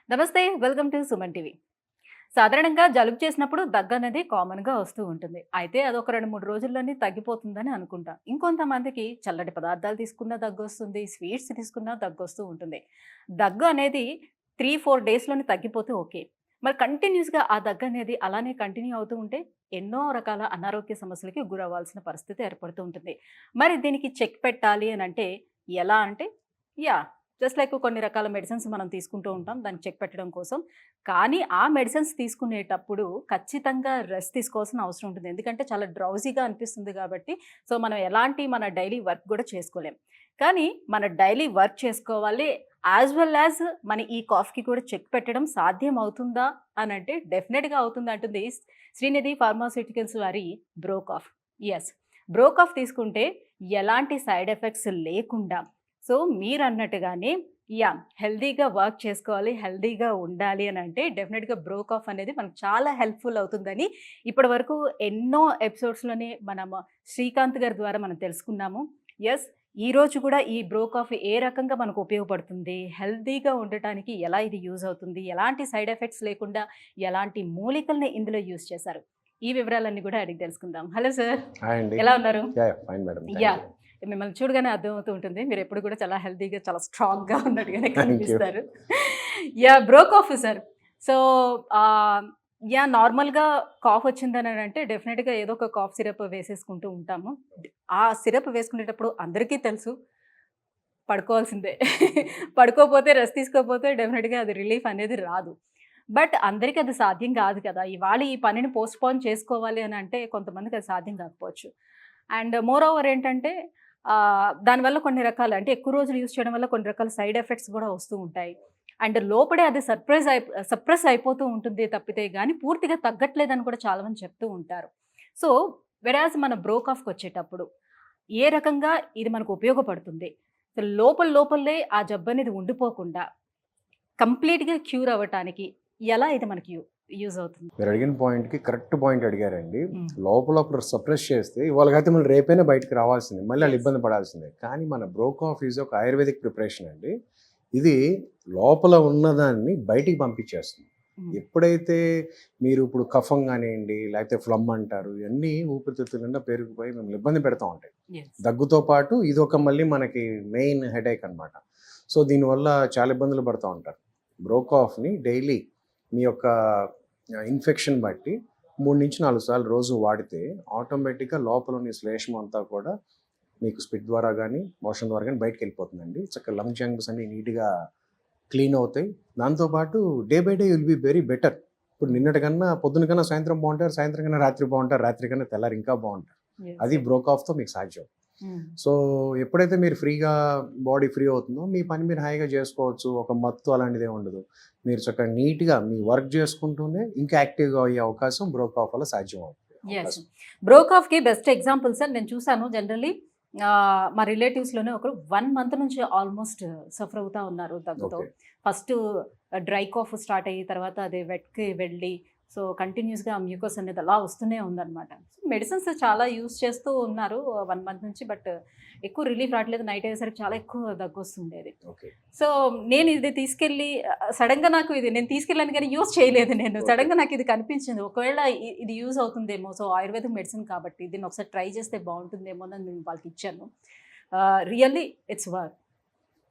నమస్తే. Welcome to Suman TV. సాధారణంగా జలుబు చేసినప్పుడు దగ్గనేది కామన్‌గా వస్తూ ఉంటుంది. అయితే అదొక 2, 3 రోజుల్లోనే తగ్గిపోతుందని అనుకుంటా. ఇంకొంతమందికి చల్లటి పదార్థాలు తీసుకున్నా దగ్గొస్తుంది. స్వీట్స్ తీసుకున్నా దగ్గొస్తూ ఉంటుంది. దగ్గు అనేది 3, 4 డేస్‌లోనే తగ్గిపోతే ఓకే. మరి కంటిన్యూస్‌గా ఆ దగ్గనేది అలానే కంటిన్యూ అవుతూ ఉంటే ఎన్నో రకాల అనారోగ్య సమస్యలకి గురవ్వాల్సిన పరిస్థితి ఏర్పడుతూ ఉంటుంది. మరి దీనికి చెక్ పెట్టాలి అనంటే ఎలా అంటే యాహ్! జస్ట్ లైక్ కొన్ని రకాల మెడిసిన్స్ మనం తీసుకుంటూ ఉంటాం. దాన్ని చెక్ పెట్టడం కోసం. కానీ ఆ మెడిసిన్స్ తీసుకునేటప్పుడు ఖచ్చితంగా రెస్ట్ తీసుకోవాల్సిన అవసరం ఉంటుంది. ఎందుకంటే చాలా డ్రౌజీగా అనిపిస్తుంది కాబట్టి, సో, మనం ఎలాంటి మన డైలీ వర్క్ గూడా చేసుకోలేం. కానీ మన డైలీ వర్క్ చేసుకోవాలి. యాస్ వెల్ యాస్ మన ఈ కాఫ్‌కి కూడా చెక్ పెట్టడం సాధ్యం అవుతుందా అనంటే డెఫినిట్‌గా అవుతుంది అంటుంది శ్రీనిధి ఫార్మాస్యూటికల్స్ వారి bro cough. Yes. Bro cough తీసుకుంటే ఎలాంటి సైడ్ ఎఫెక్ట్స్ లేకుండా, సో, మీరన్నట్టుగానే యాహ్! హెల్తీగా వర్క్ చేసుకోవాలి, హెల్తీగా ఉండాలి అనంటే డెఫినిట్‌గా బ్రో కాఫ్ అనేది మనకు చాలా హెల్ప్‌ఫుల్ అవుతుందని ఇప్పటివరకు ఎన్నో ఎపిసోడ్స్‌లోనే మనం శ్రీకాంత్ గారి ద్వారా మనం తెలుసుకున్నాము. యెస్. ఈరోజు కూడా ఈ బ్రో కాఫ్ ఏ రకంగా మనకు ఉపయోగపడుతుంది, హెల్తీగా ఉండటానికి ఎలా ఇది యూజ్ అవుతుంది, ఎలాంటి సైడ్ ఎఫెక్ట్స్ లేకుండా ఎలాంటి మూలికల్ని ఇందులో యూజ్ చేశారు. ఈ వివరాలన్నీ కూడా అడిగి తెలుసుకుందాం. Hello sir. హాయ్ అండి. ఎలా ఉన్నారు? Fine madam. Thank yeah! You. మిమ్మల్ని చూడగానే అర్థమవుతూ ఉంటుంది. మీరెప్పుడు కూడా చాలా హెల్తీగా, చాలా స్ట్రాంగ్‌గా ఉన్నట్టుగానే థాంక్ యూ. కనిపిస్తారు. Yeah! Bro coffee sir. So, ఆహ్, యాహ్! నార్మల్‌గా కాఫ్ వచ్చిందనంటే డెఫినిట్‌గా ఏదో ఒక కాఫ్ సిరప్ వేసేసుకుంటూ ఉంటాము. ఆ సిరప్ వేసుకునేటప్పుడు అందరికీ తెలుసు పడుకోవాల్సిందే. పడుకోపోతే, రెస్ట్ తీసుకోపోతే డెఫినిట్‌గా అది రిలీఫ్ అనేది రాదు. బట్ అందరికి అది సాధ్యం కాదు కదా! ఇవాళ ఈ పనిని పోస్ట్‌పోన్ చేసుకోవాలి అనంటే కొంతమందికి అది సాధ్యం కాకపోవచ్చు. అండ్ మోర్ ఓవర్ ఏంటంటే దానివల్ల కొన్ని రకాల అంటే ఎక్కువ రోజులు యూజ్ చేయడం వల్ల కొన్ని రకాల సైడ్ ఎఫెక్ట్స్ కూడా వస్తూ ఉంటాయి. అండ్ లోపడే అది సప్రెస్ అయిపోతూ ఉంటుంది తప్పితే గాని పూర్తిగా తగ్గట్లేదని కూడా చాలామంది చెప్తూ ఉంటారు. సో, వెరాజ్ మన బ్రోకాఫ్‌కొచ్చేటప్పుడు ఏ రకంగా ఇది మనకు ఉపయోగపడుతుంది? లోపలే ఆ జబ్బనేది ఉండిపోకుండా కంప్లీట్‌గా క్యూర్ అవ్వటానికి ఎలా ఇది మనకి యూజ్ అవుతుంది? మీరు అడిగిన పాయింట్‌కి కరెక్ట్ పాయింట్ అడిగారండి. హ్మ్. లోపల సప్రెస్ చేస్తే ఇవాళ కాకపోతే మళ్ళీ రేపైనా బయటికి రావాల్సిందే. మళ్ళీ ఆళ్ళు యెస్. ఇబ్బంది పడాల్సిందే. కానీ మన బ్రో కాఫీస్ ఒక ఆయుర్వేదిక్ ప్రిపరేషన్ అండి. ఇది లోపల ఉన్నదాన్ని బయటికి పంపించేస్తుంది. హ్మ్. ఎప్పుడైతే మీరు ఇప్పుడు కఫం గానియండి, లేకపోతే ఫ్లమ్ అంటారు. ఇవన్నీ ఊపిరితిత్తుల నిండా పేరుకుపోయి మిమ్మల్ని ఇబ్బంది పెడతా ఉంటాయి. యెస్. దగ్గుతో పాటు ఇదొక మళ్ళీ మనకి మెయిన్ హెడేక్ అనమాట. సో, దీనివల్ల చాలా ఇబ్బందులు పడతా ఉంటారు. బ్రో కాఫ్‌ని డైలీ మీ యొక్క ఇన్ఫెక్షన్ బట్టి 3-4 సార్లు రోజు వాడితే ఆటోమేటిక్‌గా లోపలున్న ఈ శ్లేష్మం అంతా కూడా మీకు స్పిట్ ద్వారా గానీ, మోషన్ ద్వారా గానీ బయటికెళ్ళిపోతుందండి. చక్కగా లంగ్ జంగ్స్ అన్నీ నీట్‌గా క్లీన్ అవుతాయి. దాంతో పాటు day by day will be very better. ఇప్పుడు హ్మ్. నిన్నటి కన్నా పొద్దున కన్నా సాయంత్రం బావుంటారు. సాయంత్రం కన్నా రాత్రి బావుంటారు. రాత్రి కన్నా తెల్లారి ఇంకా బావుంటారు. యెస్. అది బ్రో కాఫ్‌తో మీకు సాధ్యం. హ్మ్. సో, ఎప్పుడైతే మీరు ఫ్రీగా బాడీ ఫ్రీ అవుతుందో, మీ పని మీరు హాయిగా జేసుకోవచ్చు. ఒక మత్తు అలాంటిదేం ఉండదు. మీరు చక్కగా నీట్‌గా మీ వర్క్ జేసుకుంటూనే ఇంకా యాక్టివ్‌గా అయ్యే అవకాశం బ్రో కాఫ్ వల్ల సాధ్యం అవుతుంది. యెస్. అవకాశం. బ్రోకాఫ్‌కి బెస్ట్ ఎగ్జాంపుల్ సార్ నేను చూసాను జనరల్లీ మా రిలేటివ్స్‌లోనే ఒకరు 1 మంత్ నుంచి ఆల్‌మోస్ట్ సఫర్ అవుతా ఉన్నారు దగ్గుతో. Okay. First dry cough start అయ్యి తర్వాత అది వెట్‌కి వెళ్ళి సో, కంటిన్యూస్‌గా మ్యూకస్ అనేది అలా వస్తూనే ఉందన్నమాట. మెడిసిన్స్ చాలా యూజ్ చేస్తూ ఉన్నారు 1 మంత్ నుంచి. బట్ ఎక్కువ రిలీఫ్ రావట్లేదు. నైట్ అయ్యేసరికి చాలా ఎక్కువ దగ్గొస్తుండేది. ఓకే. సో, నేను ఇది తీసుకెళ్ళి సడెన్‌గా నాకు ఇది నేను తీసుకెళ్ళాను గానీ యూజ్ చేయలేదు నేను. ఓకే. సడెన్‌గా నాకిది కనిపించింది. ఒకవేళ ఇది యూజ్ అవుతుందేమో. సో, ఆయుర్వేదిక్ మెడిసిన్ కాబట్టి దీన్ని ఒకసారి ట్రై చేస్తే బావుంటుందేమోనని నేను వాళ్ళకిచ్చాను. Really it's work.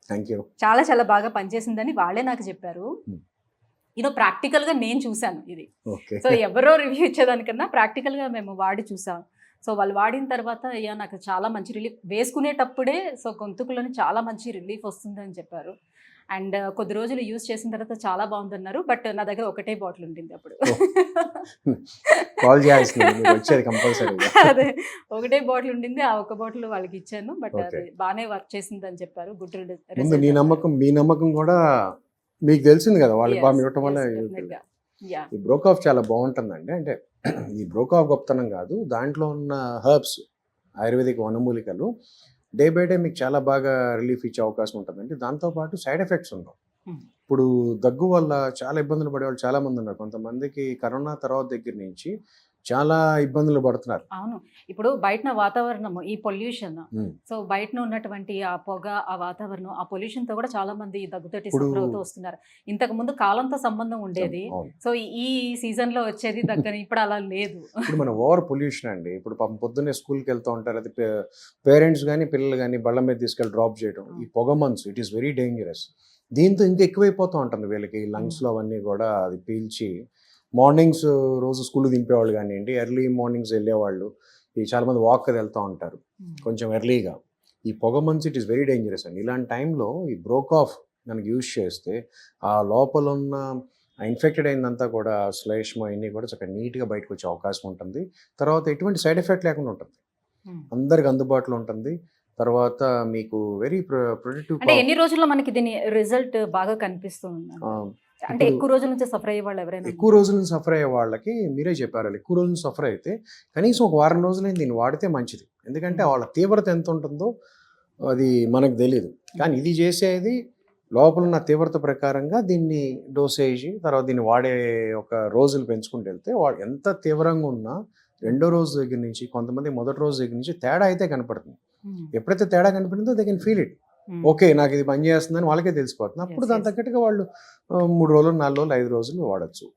Thank you. చాలా చాలా బాగా పనిచేసిందని వాళ్ళే నాకు చెప్పారు. హ్మ్. ప్రాక్టికల్‌గా నేను చూసాను ఇది. ఓకే. సో, ఎవరో రివ్యూ ఇచ్చేదానికన్నా ప్రాక్టికల్‌గా మేము వాడి చూసాం. సో, వాళ్ళు వాడిన తర్వాత యాహ్! నాకు చాలా మంచి రిలీఫ్ వేసుకునేటప్పుడే సో, గొంతుకులోని చాలా మంచి రిలీఫ్ వస్తుందని చెప్పారు. అండ్ కొద్ది రోజులు యూజ్ చేసిన తర్వాత చాలా బావుందన్నారు. బట్ నా దగ్గర ఒకటే బాటిల్ ఉండింది అప్పుడు. ఓహ్! కాల్ చేయాల్సింది మీకొచ్చేది కంపల్సరీగా. అదే ఒకటే బాటిల్ ఉండింది. ఆ ఒక్క బాటిల్ వాళ్ళకిచ్చాను. But okay. అది బానే వర్క్ చేసిందని చెప్పారు. గుడ్ ముందు నీ రిజల్ట్ అన్నారు. నమ్మకం, మీ నమ్మకం గూడా మీకు తెలిసింది గదా! వాళ్ళకి యెస్. ఇవ్వటం వల్ల యెస్. డెఫినెట్‌గా. యాహ్! ఈ బ్రో కాఫ్ చాలా బావుంటుందండి. అంటే ఈ బ్రో కాఫ్ గొప్పతనం గాదు. దాంట్లో ఉన్న హెర్బ్స్ ఆయుర్వేదిక్ వనమూలికలు డే బై డే మీకు చాలా బాగా రిలీఫ్ ఇచ్చే అవకాశం ఉంటదండి. దాంతో పాటు సైడ్ ఎఫెక్ట్స్ ఉండవు. హ్మ్. ఇప్పుడు దగ్గు వల్ల చాలా ఇబ్బందులు పడేవాళ్ళు చాలామంది ఉన్నారు. కొంతమందికి కరోనా తర్వాత దగ్గర నుంచి చాలా ఇబ్బందులు పడుతున్నారు. అవును. ఇప్పుడు బయటన వాతావరణము ఈ పొల్యూషన్. ఉమ్. సో, బయటన ఉన్నటువంటి ఆ పొగ, ఆ వాతావరణం, ఆ పొల్యూషన్‌తో కూడా చాలా మంది దగ్గుతోటి ఇప్పుడు సఫర్ అవుతూ వస్తున్నారు. ఇంతకుముందు కాలంతో సంబంధం ఉండేది. అవును. సో, ఈ సీజన్‌లో వచ్చేది దగ్గని ఇప్పుడు అలా లేదు. ఇప్పుడు మన ఓవర్ పొల్యూషన్ అండి. ఇప్పుడు పాపం పొద్దున్నే స్కూల్కి వెళ్తూ ఉంటారు. అది పేరెంట్స్ కానీ పిల్లలు కానీ బళ్ళ మీద తీసుకెళ్ళి డ్రాప్ చేయడం, ఈ పొగ మంచు ఇట్ ఈస్ వెరీ డేంజరస్. దీంతో ఇంకా ఎక్కువైపోతూ ఉంటుంది వీళ్ళకి లంగ్స్లో అవన్నీ కూడా అది పీల్చి మార్నింగ్స్ రోజు స్కూల్ దింపేవాళ్ళు కానివ్వండి, ఎర్లీ మార్నింగ్స్ వెళ్ళేవాళ్ళు, ఈ చాలామంది వాక్ అది వెళ్తూ ఉంటారు కొంచెం ఎర్లీగా. ఈ పొగ మంచు ఇట్ ఈస్ వెరీ డేంజరస్ అండి. ఇలాంటి టైంలో ఈ బ్రోకాఫ్ మనకి యూజ్ చేస్తే ఆ లోపల ఉన్న ఇన్ఫెక్టెడ్ అయిందంతా కూడా శ్లేష్మ అన్నీ కూడా చక్కగా నీట్గా బయటకు వచ్చే అవకాశం ఉంటుంది. తర్వాత ఎటువంటి సైడ్ ఎఫెక్ట్ లేకుండా ఉంటుంది, అందరికి అందుబాటులో ఉంటుంది. తర్వాత మీకు వెరీ ప్రొడక్టివ్. అంటే ఎన్ని రోజుల్లో మనకి దీని రిజల్ట్ బాగా కనిపిస్తూ ఉందండి? అంటే ఇప్పుడు ఎక్కువ రోజుల నుంచి సఫర్ అయ్యే వాళ్ళు ఎవరైనా ఎక్కువ రోజుల నుంచి సఫర్ అయ్యే వాళ్ళకి మీరే చెప్పారు, వాళ్ళు ఎక్కువ రోజుల నుంచి సఫర్ అయితే కనీసం ఒక వారం రోజులైనా దీన్ని వాడితే మంచిది. ఎందుకంటే వాళ్ళ తీవ్రత ఎంత ఉంటుందో అది మనకు తెలియదు. కానీ ఇది చేసేది లోపల ఉన్న తీవ్రత ప్రకారంగా దీన్ని డోసేజ్, తర్వాత దీన్ని వాడే ఒక రోజులు పెంచుకుంటూ వెళ్తే వాడు ఎంత తీవ్రంగా ఉన్నా రెండో రోజు దగ్గర నుంచి, కొంతమంది మొదటి రోజు దగ్గర నుంచి తేడా అయితే కనపడుతుంది. ఎప్పుడైతే తేడా కనపడిందో they can feel it. Okay, నాకు ఇది పని చేస్తుందని వాళ్ళకే తెలిసిపోతుంది. అప్పుడు దాని తగ్గట్టుగా వాళ్ళు 3 రోజులు, 4 రోజులు, 5 రోజులు వాడచ్చు.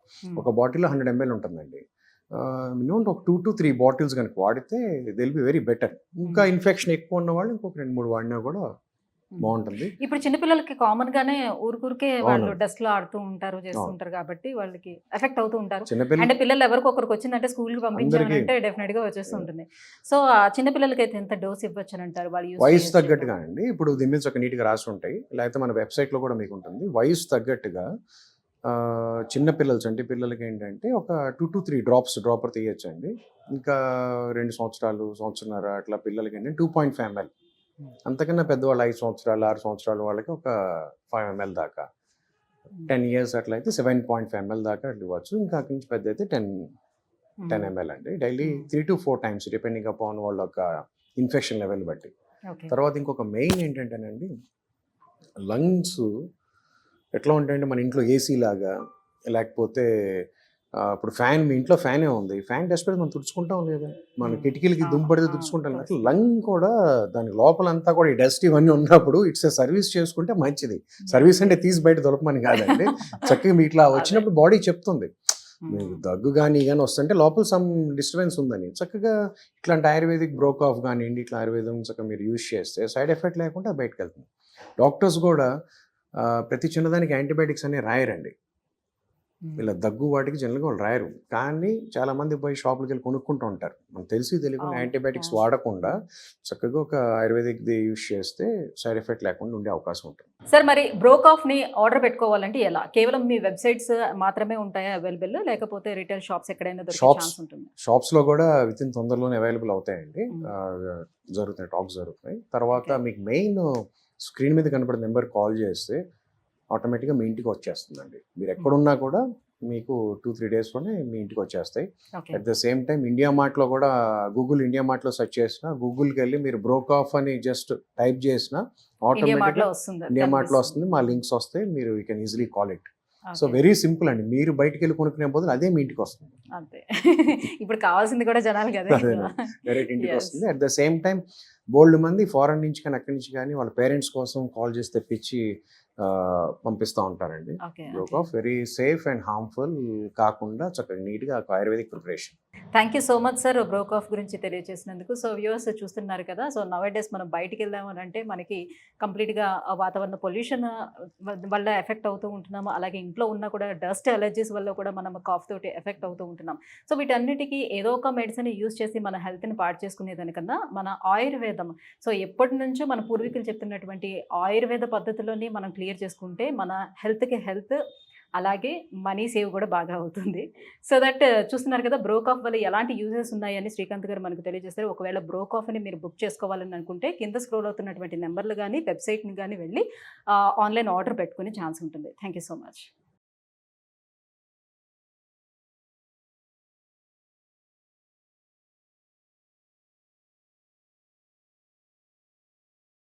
ఒక బాటిల్లో 100 ml ఉంటుందండి. మినిమం ఒక 2 to 3 బాటిల్స్ కనుక వాడితే దిల్ బి వెరీ బెటర్. ఇంకా ఇన్ఫెక్షన్ ఎక్కువ ఉన్న వాళ్ళు ఇంకొక 2-3 వాడినా కూడా బాగుంటుంది. ఇప్పుడు చిన్నపిల్లలకి కామన్ గానే ఊరికే వాళ్ళు అవును. డస్ట్ లో ఆడుతూ ఉంటారు, చేస్తుంటారు కాబట్టి వాళ్ళకి ఎఫెక్ట్ అవుతూ ఉంటారు. చిన్నపిల్ల అంటే పిల్లలు ఎవరికొకరికి వచ్చిందంటే స్కూల్కి పంపించామంటే డెఫినెట్ గా వచ్చేస్తూ ఉంటుంది. సో ఆ చిన్నపిల్లలకి అయితే ఎంత డోస్ ఇవ్వచ్చు అని అంటారు వాళ్ళు యూజ్ వయసు తగ్గట్టుగా అండి. ఇప్పుడు దీని మీద ఒక నీట్గా రాసి ఉంటాయి, లేకపోతే మన వెబ్సైట్లో కూడా మీకు ఉంటుంది. వయసు తగ్గట్టుగా చిన్న పిల్లలు, చంటి పిల్లలకి ఏంటంటే ఒక 2 to 3 డ్రాపర్ తీయచ్చండి. ఇంకా 2 సంవత్సరాలు, సంవత్సరన్నర అట్లా పిల్లలకి ఏంటంటే 2.5 ml. అంతకన్నా పెద్దవాళ్ళు 5 సంవత్సరాలు, 6 సంవత్సరాల వాళ్ళకి ఒక 5 ml దాకా, 10 years అట్లయితే 7.5 ml దాకా అట్లా ఇవ్వచ్చు. ఇంకా అక్కడి నుంచి పెద్ద అయితే 10 ml అండి. Daily 3 to 4 times depending upon వాళ్ళ యొక్క ఇన్ఫెక్షన్ లెవెల్ బట్టి. తర్వాత ఇంకొక మెయిన్ ఏంటంటేనండి, లంగ్స్ ఎట్లా ఉంటాయంటే మన ఇంట్లో ఏసీ లాగా, లేకపోతే ఇప్పుడు ఫ్యాన్, మీ ఇంట్లో ఫ్యానే ఉంది, ఫ్యాన్ డస్ట్ పెడితే మనం తుడుచుకుంటాం లేదా, మన కిటికీలకి దుమ్ము తుడుచుకుంటాం. అట్లా లంగ్ కూడా దాని లోపలంతా కూడా ఈ డస్ట్ ఇవన్నీ ఉన్నప్పుడు ఇట్స్ ఏ సర్వీస్ చేసుకుంటే మంచిది. సర్వీస్ అంటే తీసి బయట దొరకమని కాదండి. చక్కగా మీ ఇట్లా వచ్చినప్పుడు బాడీ చెప్తుంది మీకు దగ్గు కానీ వస్తుంటే లోపల సమ్ డిస్టర్బెన్స్ ఉందని. చక్కగా ఇట్లాంటి ఆయుర్వేదిక్ బ్రోకాఫ్ కానివ్వండి, ఇట్లా ఆయుర్వేదం చక్కగా మీరు యూజ్ చేస్తే సైడ్ ఎఫెక్ట్ లేకుండా బయటకు వెళ్తుంది. డాక్టర్స్ కూడా ప్రతి చిన్నదానికి యాంటీబయాటిక్స్ అనేవి రాయరండి. ఇలా దగ్గు వాటికి జనరల్గా వాళ్ళు రాయరు. కానీ చాలామంది పోయి షాపులకి వెళ్ళి కొనుక్కుంటూ ఉంటారు. మనకు తెలియకుండా యాంటీబయాటిక్స్ వాడకుండా చక్కగా ఒక ఆయుర్వేదిక్ది యూజ్ చేస్తే సైడ్ ఎఫెక్ట్ లేకుండా ఉండే అవకాశం ఉంటుంది. సార్, మరి బ్రోకాఫ్ని ఆర్డర్ పెట్టుకోవాలంటే ఎలా? కేవలం మీ వెబ్సైట్స్ మాత్రమే ఉంటాయా అవైలబుల్, లేకపోతే రిటైల్ షాప్స్ ఎక్కడైనా దొరికే ఛాన్స్ ఉంటుంది? షాప్స్లో కూడా విత్ ఇన్ తొందరలోనే అవైలబుల్ అవుతాయండి. జరుగుతున్నాయి, టాక్స్ జరుగుతున్నాయి. తర్వాత మీకు మెయిన్ స్క్రీన్ మీద కనపడే నెంబర్ కాల్ చేస్తే ఆటోమేటిక్గా మీ ఇంటికి వచ్చేస్తుందండి. మీరు ఎక్కడున్నా కూడా మీకు 2-3 డేస్లోనే మీ ఇంటికి వచ్చేస్తాయి. At the same time India మార్ట్లో కూడా, గూగుల్ ఇండియా మార్ట్లో సెర్చ్ చేసినా, గూగుల్కి వెళ్ళి మీరు బ్రోకాఫ్ అని జస్ట్ టైప్ చేసినా ఆటోమేటిక్గా ఇండియా మార్ట్లో వస్తుంది, మా లింక్స్ వస్తాయి, మీరు you can easily call it. So very simple అండి. మీరు బయటికి వెళ్ళి కొనుక్కునే బదులు అదే మీ ఇంటికి వస్తుంది. అంతే. ఇప్పుడు కావాల్సింది కూడా జనాలు కదా, డైరెక్ట్ ఇంటికి వస్తుంది. అట్ ద సేమ్ టైం బోల్డ్ మంది ఫారెన్ నుంచి కానీ అక్కడి నుంచి కానీ వాళ్ళ పేరెంట్స్ కోసం కాల్ చేసి తెప్పించి పంపిస్తూ ఉంటారండి. బ్రోకాఫ్ వెరీ సేఫ్ అండ్ హార్మ్ఫుల్ కాకుండా చక్కగా నీట్గా ayurvedic preparation. Thank you so much sir, బ్రోకాఫ్ గురించి తెలియజేసినందుకు. సో వ్యూవర్స్ చూస్తున్నారు కదా, సో నవ్ డేస్ మనం బయటికి వెళ్దామని అంటే మనకి కంప్లీట్గా వాతావరణ పొల్యూషన్ వల్ల ఎఫెక్ట్ అవుతూ ఉంటున్నాము. అలాగే ఇంట్లో ఉన్న కూడా డస్ట్ అలర్జీస్ వల్ల కూడా మనం కాఫ్ తోటి ఎఫెక్ట్ అవుతూ ఉంటున్నాం. సో వీటన్నిటికీ ఏదో ఒక మెడిసిన్ యూజ్ చేసి మన హెల్త్ని పాడు చేసుకునేదానికన్నా మన ఆయుర్వేదం, సో ఎప్పటి నుంచో మన పూర్వీకులు చెప్తున్నటువంటి ఆయుర్వేద పద్ధతిలోని మనం క్లియర్ చేసుకుంటే మన హెల్త్కి హెల్త్, అలాగే మనీ సేవ్ కూడా బాగా అవుతుంది. సో దట్ చూస్తున్నారు కదా, బ్రోకాఫ్ వల్ల ఎలాంటి యూజెస్ ఉన్నాయని శ్రీకాంత్ గారు మనకు తెలియజేస్తారు. ఒకవేళ బ్రోకాఫ్ని మీరు బుక్ చేసుకోవాలని అనుకుంటే కింద స్క్రోల్ అవుతున్నటువంటి నెంబర్లు కానీ వెబ్సైట్ని కానీ వెళ్ళి ఆన్లైన్ ఆర్డర్ పెట్టుకునే ఛాన్స్ ఉంటుంది. Thank you so much.